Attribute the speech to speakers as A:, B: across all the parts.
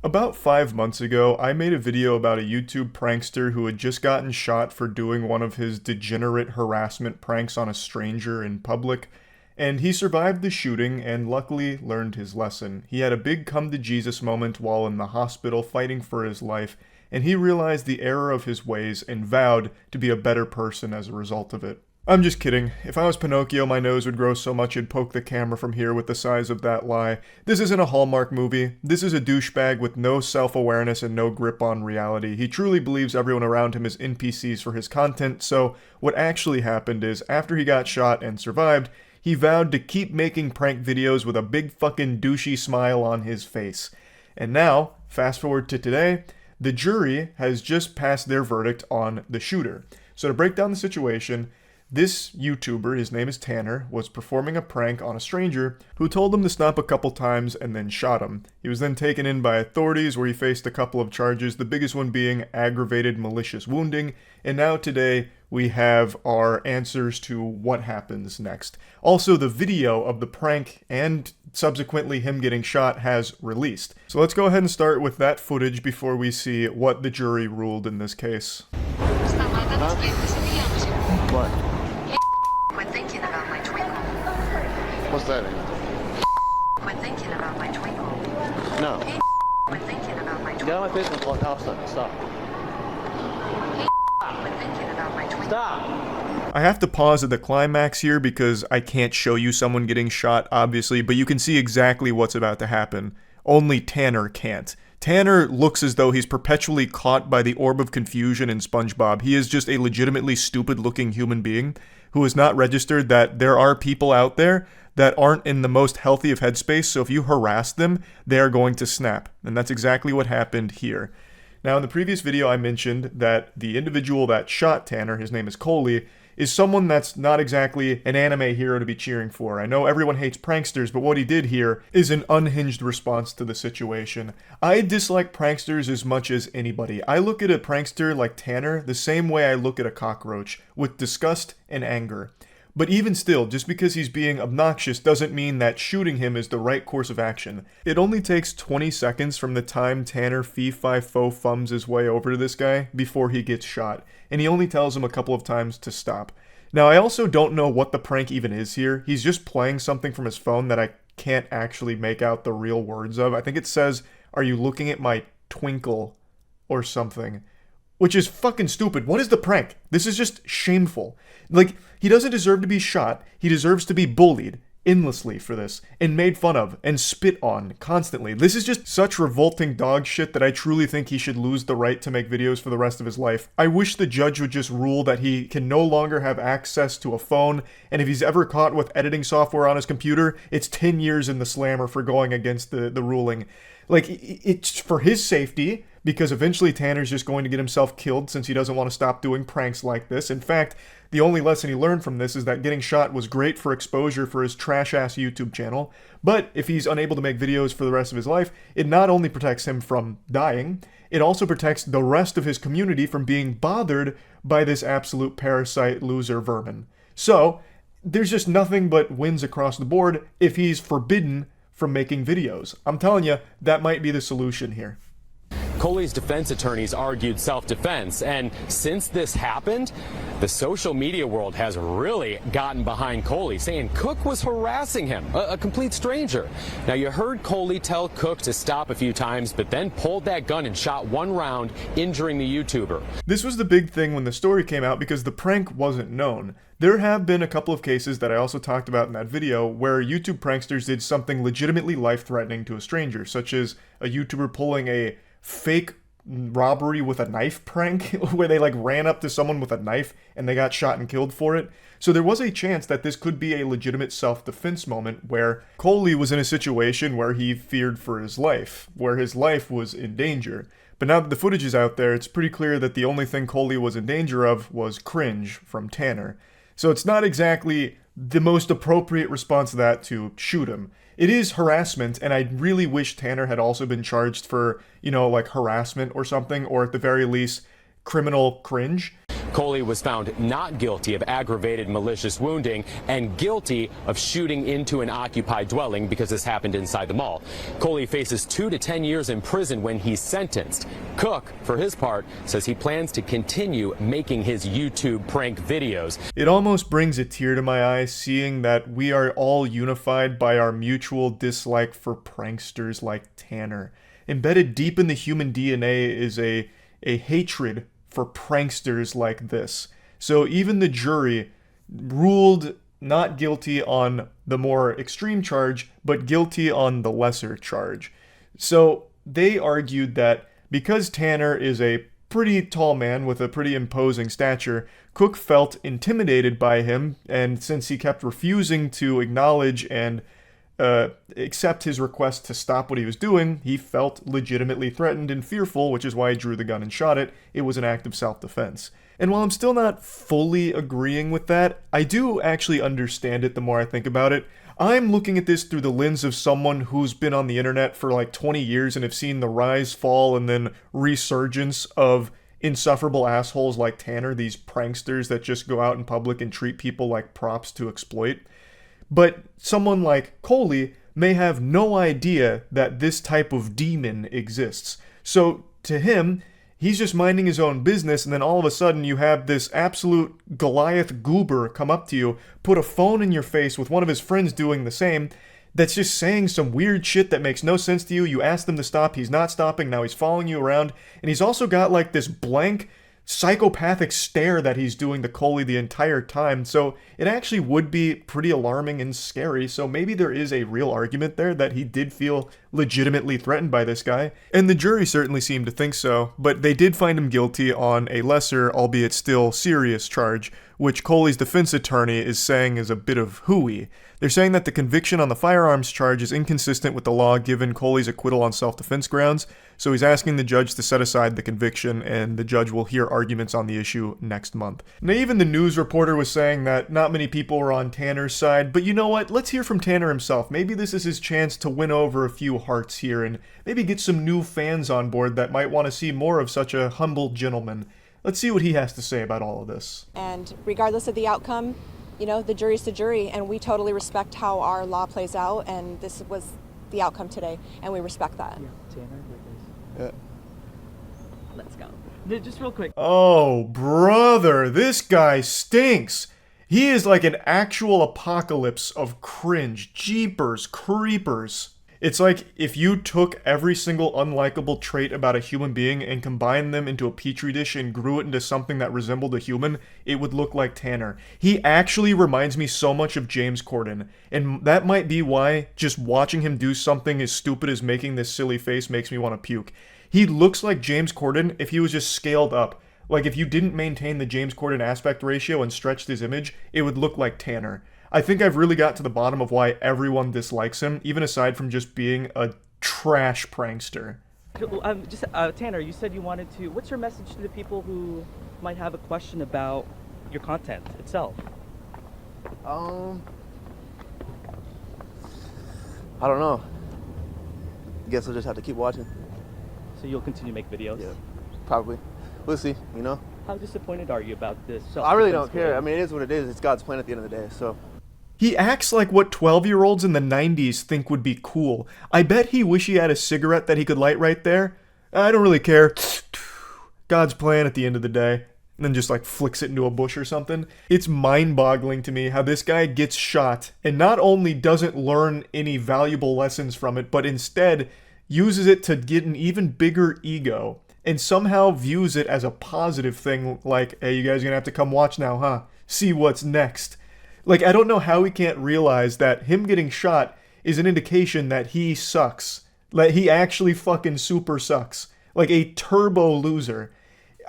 A: About 5 months ago, I made a video about a YouTube prankster who had just gotten shot for doing one of his degenerate harassment pranks on a stranger in public, and he survived the shooting and luckily learned his lesson. He had a big come to Jesus moment while in the hospital fighting for his life, and he realized the error of his ways and vowed to be a better person as a result of it. I'm just kidding. If I was Pinocchio, my nose would grow so much it'd poke the camera from here with the size of that lie. This isn't a Hallmark movie. This is a douchebag with no self-awareness and no grip on reality. He truly believes everyone around him is NPCs for his content, so what actually happened is, after he got shot and survived, he vowed to keep making prank videos with a big fucking douchey smile on his face. And now, fast forward to today, the jury has just passed their verdict on the shooter. So to break down the situation, this YouTuber, his name is Tanner, was performing a prank on a stranger who told him to stop a couple times and then shot him. He was then taken in by authorities where he faced a couple of charges, the biggest one being aggravated malicious wounding, and now today we have our answers to what happens next. Also, the video of the prank and subsequently him getting shot has released. So let's go ahead and start with that footage before we see what the jury ruled in this case.
B: What?
C: Quit thinking about my twinkle.
B: What's that in?
C: Quit thinking about my twinkle.
B: No.
C: Quit thinking about my
B: Get out of
C: twinkle.
B: my face and call cops on it. Stop.
C: Quit thinking about my twinkle.
B: Stop!
A: I have to pause at the climax here because I can't show you someone getting shot, obviously, but you can see exactly what's about to happen. Only Tanner can't. Tanner looks as though he's perpetually caught by the orb of confusion in SpongeBob. He is just a legitimately stupid-looking human being who has not registered that there are people out there that aren't in the most healthy of headspace, so if you harass them, they are going to snap. And that's exactly what happened here. Now, in the previous video, I mentioned that the individual that shot Tanner, his name is Coley, is someone that's not exactly an anime hero to be cheering for. I know everyone hates pranksters, but what he did here is an unhinged response to the situation. I dislike pranksters as much as anybody. I look at a prankster like Tanner the same way I look at a cockroach, with disgust and anger. But even still, just because he's being obnoxious doesn't mean that shooting him is the right course of action. It only takes 20 seconds from the time Tanner fee-fi-fo-fums his way over to this guy before he gets shot, and he only tells him a couple of times to stop. Now, I also don't know what the prank even is here. He's just playing something from his phone that I can't actually make out the real words of. I think it says, "Are you looking at my twinkle?" or something. Which is fucking stupid. What is the prank? This is just shameful. Like, he doesn't deserve to be shot. He deserves to be bullied endlessly for this, and made fun of, and spit on constantly. This is just such revolting dog shit that I truly think he should lose the right to make videos for the rest of his life. I wish the judge would just rule that he can no longer have access to a phone, and if he's ever caught with editing software on his computer, it's 10 years in the slammer for going against the ruling. Like, it's for his safety, because eventually Tanner's just going to get himself killed since he doesn't want to stop doing pranks like this. In fact, the only lesson he learned from this is that getting shot was great for exposure for his trash-ass YouTube channel, but if he's unable to make videos for the rest of his life, it not only protects him from dying, it also protects the rest of his community from being bothered by this absolute parasite loser vermin. So, there's just nothing but wins across the board if he's forbidden from making videos. I'm telling you, that might be the solution here.
D: Coley's defense attorneys argued self-defense, and since this happened, the social media world has really gotten behind Coley, saying Cook was harassing him, a complete stranger. Now, you heard Coley tell Cook to stop a few times, but then pulled that gun and shot one round, injuring the YouTuber.
A: This was the big thing when the story came out because the prank wasn't known. There have been a couple of cases that I also talked about in that video where YouTube pranksters did something legitimately life-threatening to a stranger, such as a YouTuber pulling a fake robbery with a knife prank where they like ran up to someone with a knife and they got shot and killed for it. So there was a chance that this could be a legitimate self-defense moment where Coley was in a situation where he feared for his life, where his life was in danger. But now that the footage is out there, it's pretty clear that the only thing Coley was in danger of was cringe from Tanner. So it's not exactly the most appropriate response to that to shoot him. It is harassment, and I really wish Tanner had also been charged for, like harassment or something, or at the very least, criminal cringe.
D: Coley was found not guilty of aggravated malicious wounding and guilty of shooting into an occupied dwelling because this happened inside the mall. Coley faces 2 to 10 years in prison when he's sentenced. Cook, for his part, says he plans to continue making his YouTube prank videos.
A: It almost brings a tear to my eye seeing that we are all unified by our mutual dislike for pranksters like Tanner. Embedded deep in the human DNA is a hatred for pranksters like this. So even the jury ruled not guilty on the more extreme charge, but guilty on the lesser charge. So they argued that because Tanner is a pretty tall man with a pretty imposing stature, Cook felt intimidated by him, and since he kept refusing to acknowledge and accept his request to stop what he was doing, he felt legitimately threatened and fearful, which is why he drew the gun and shot it. It was an act of self-defense. And while I'm still not fully agreeing with that, I do actually understand it the more I think about it. I'm looking at this through the lens of someone who's been on the internet for like 20 years and have seen the rise, fall, and then resurgence of insufferable assholes like Tanner, these pranksters that just go out in public and treat people like props to exploit. But someone like Coley may have no idea that this type of demon exists. So to him, he's just minding his own business, and then all of a sudden you have this absolute Goliath goober come up to you, put a phone in your face with one of his friends doing the same, that's just saying some weird shit that makes no sense to you. You ask them to stop, he's not stopping, now he's following you around, and he's also got like this blank psychopathic stare that he's doing to Coley the entire time. So it actually would be pretty alarming and scary. So maybe there is a real argument there that he did feel legitimately threatened by this guy. And the jury certainly seemed to think so, but they did find him guilty on a lesser, albeit still serious charge, which Coley's defense attorney is saying is a bit of hooey. They're saying that the conviction on the firearms charge is inconsistent with the law given Coley's acquittal on self-defense grounds, so he's asking the judge to set aside the conviction, and the judge will hear arguments on the issue next month. Now, even the news reporter was saying that not many people were on Tanner's side, but you know what? Let's hear from Tanner himself. Maybe this is his chance to win over a few hearts here, and maybe get some new fans on board that might want to see more of such a humble gentleman. Let's see what he has to say about all of this.
E: And regardless of the outcome, you know, the jury's the jury, and we totally respect how our law plays out, and this was the outcome today, and we respect that.
F: Yeah, Tanner,
B: Yeah.
F: let's go. No, just real quick.
A: Oh, brother, this guy stinks. He is like an actual apocalypse of cringe. Jeepers creepers. It's like if you took every single unlikable trait about a human being and combined them into a petri dish and grew it into something that resembled a human, it would look like Tanner. He actually reminds me so much of James Corden, and that might be why just watching him do something as stupid as making this silly face makes me want to puke. He looks like James Corden if he was just scaled up. Like if you didn't maintain the James Corden aspect ratio and stretched his image, it would look like Tanner. I think I've really got to the bottom of why everyone dislikes him, even aside from just being a trash prankster.
F: Tanner, you said you wanted to. What's your message to the people who might have a question about your content itself?
B: I don't know. Guess I'll just have to keep watching.
F: So you'll continue to make videos?
B: Yeah, probably. We'll see, you know?
F: How disappointed are you about this?
B: I really don't care. I mean, it is what it is. It's God's plan at the end of the day, so.
A: He acts like what 12-year-olds in the 90s think would be cool. I bet he wish he had a cigarette that he could light right there. I don't really care. God's plan at the end of the day. And then just like flicks it into a bush or something. It's mind-boggling to me how this guy gets shot and not only doesn't learn any valuable lessons from it, but instead uses it to get an even bigger ego and somehow views it as a positive thing, like, hey, you guys are gonna have to come watch now, huh? See what's next. Like, I don't know how he can't realize that him getting shot is an indication that he sucks. That he actually fucking super sucks. Like a turbo loser.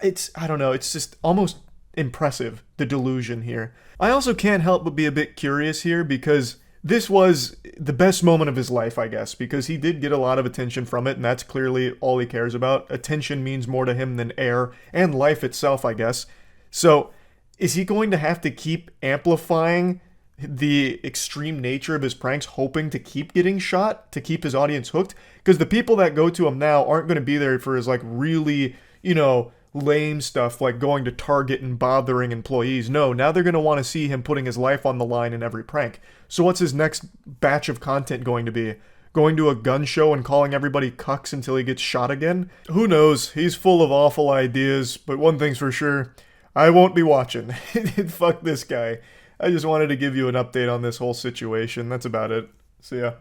A: I don't know, it's just almost impressive, the delusion here. I also can't help but be a bit curious here because this was the best moment of his life, I guess, because he did get a lot of attention from it, and that's clearly all he cares about. Attention means more to him than air, and life itself, I guess. So, is he going to have to keep amplifying the extreme nature of his pranks, hoping to keep getting shot, to keep his audience hooked? Because the people that go to him now aren't going to be there for his, like, really, you know, lame stuff like going to Target and bothering employees. No, now they're going to want to see him putting his life on the line in every prank. So what's his next batch of content going to be? Going to a gun show and calling everybody cucks until he gets shot again? Who knows? He's full of awful ideas, but one thing's for sure, I won't be watching. Fuck this guy. I just wanted to give you an update on this whole situation. That's about it. See ya.